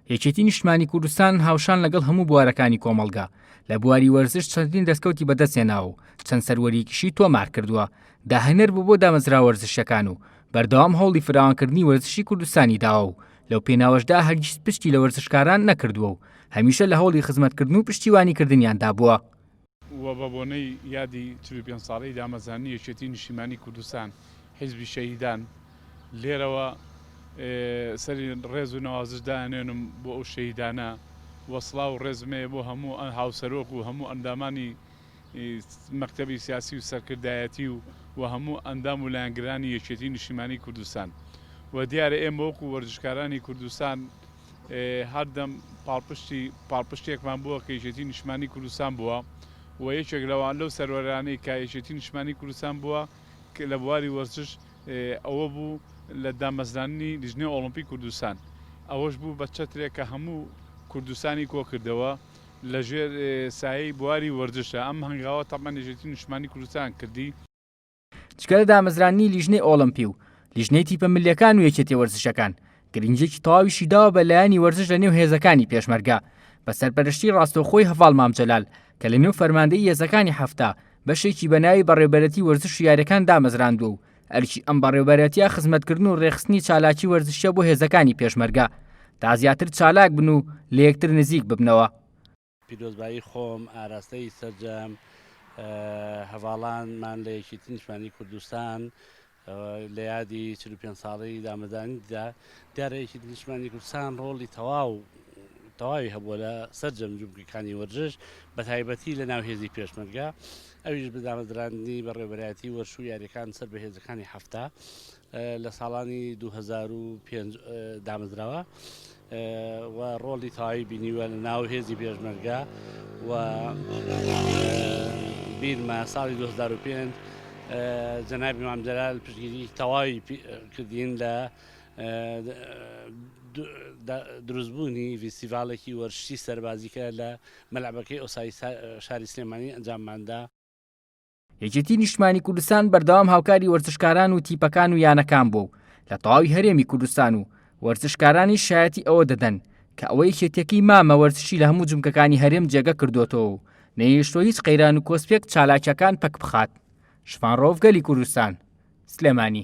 یەکێتی نیشتمانی کوردستان هاوشان لەگەڵ هەموو بوارەکانی کۆمەڵگا لە بواری وەرزش چەندین دەستکەوتی بەدەستهێناوە و چەند سەروەریکیشی تۆمار کردووە داهێنەر بوو بۆ دامەزرا وەرزشەکان و بەردەوام هەوڵی فراوانکردنی وەرزشی کوردستانی داوە و لەو پێناوەشدا هەرگیز پشتی لە وەرزشکاران نەکردووە و هەمیشە لە هەوڵی خزمەتکردن و پشتیوانیکردنیاندا بووە. و بە بۆنەی یادی 45 ساڵەی دامەزرانی یەکێتی نیشتمانی کوردستان حیزبی شەهیدان لێرەوە سەری ڕێز و نەوازش دانێنم بۆ ئەو شەهیدانە وەسڵا و ڕێزمەیە بۆ هەموو هاوسەرۆک و هەموو ئەندامانی مەکتەبی سیاسی و سەرکردایەتی و هەموو ئەندام و لایەنگرانی یەکێتی نیشتمانی کوردستان و دیارە ئێمە وەکو وەرزشکارانی کوردستان هەردەم پاڵپشتێکمان بووە کە یەکێتی نیشتمانی کوردستان بووە و یەکێک لەوان لەو سەروەرانەی کە یەکێتی نیشتمانی کوردستان بووە لە بواری وەرزش ئەوە بوو لە دامەزرانی لیژنەی ئۆڵمپی کوردستان ئەوەش بوو بە چەترێک کە هەموو کوردستانی کۆ کردەوە لەژێر سایەی بواری وەرزشە ئەم هەنگاوە تەمان یەکێتی نیشتمانی کوردستان کردی. چکە لە دامەزرانی لیژنەی ئۆڵمپی و لیژنەی تیپە ملیەکان و یەکێتی وەرزشەکان گرنگێکی تەواویشی داوە بە لایەنی وەرزش لە نێو هێزەکانی پێشمەرگە بە سەرپەرشتی ڕاستەوخۆی هەڤاڵ مامجەلال کە لە نێو فەرماندەی هێزەکانی هەفتە بەشێکی بەناوی بەڕێوەبەرەتی وەرزش و یاریەکان دامەزراندووە و ئەرکی ئەم بەڕێوەبەرەتیە خزمەتکردن و ڕێخستنی چالاکی وەرزشیە بۆ هێزەکانی پێشمەرگە تا زیاتر چالاک بن و لە یەکتر نزیک ببنەوە. پیرۆزبایی خۆم ئاراستەی سەرجەم هەڤاڵانمان لە یەکێتی نیشتمانی کوردستان لە یادی 45 ساڵەی دامەزرانیدا دیارە یەکێتی نیشتمانی کوردستان ڕۆڵی تەواوی هەبووە لە سەرجەم جومگەکانی وەرزش بە تایبەتی لە ناو هێزی پێشمەرگە ئەویش بە دامەزراندنی بەڕێوەبەرەتی وەرش و یاریەکان سەر بە هێزەکانی هەفتە لە ساڵانی 2005 دامەزراوە و ڕۆڵی تەواوی بینیوە لە ناو هێزی پێشمەرگە و بیرمە ساڵی 2005 جەنابی مامجەلال پشتگیری تەواوی کردین لە دروستبوونی فیستیڤالێکی وەرشی سەربازیکە لە مەلعبەکەی ئۆسایی شاری سلێمانی ئەنجامماندا. یەکێتی نیشتمانی کوردستان بەردەوام هاوکاری وەرزشکاران و تیپەکان و یانەکان بوو لە تەواوی هەرێمی کوردستان و وەرزشکارانی شایەتی ئەوە دەدەن کە ئەوەی یەکێتیەکەی مامە وەرزشی لە هەموو جومگەکانی هەرێم جێگە کردوێتەوە و نەیهێشتۆ هیچ قەیران و کۆسپێک چالاکیەکان پەک بخات. شفان ڕۆڤ گەلی کوردستان سلێمانی.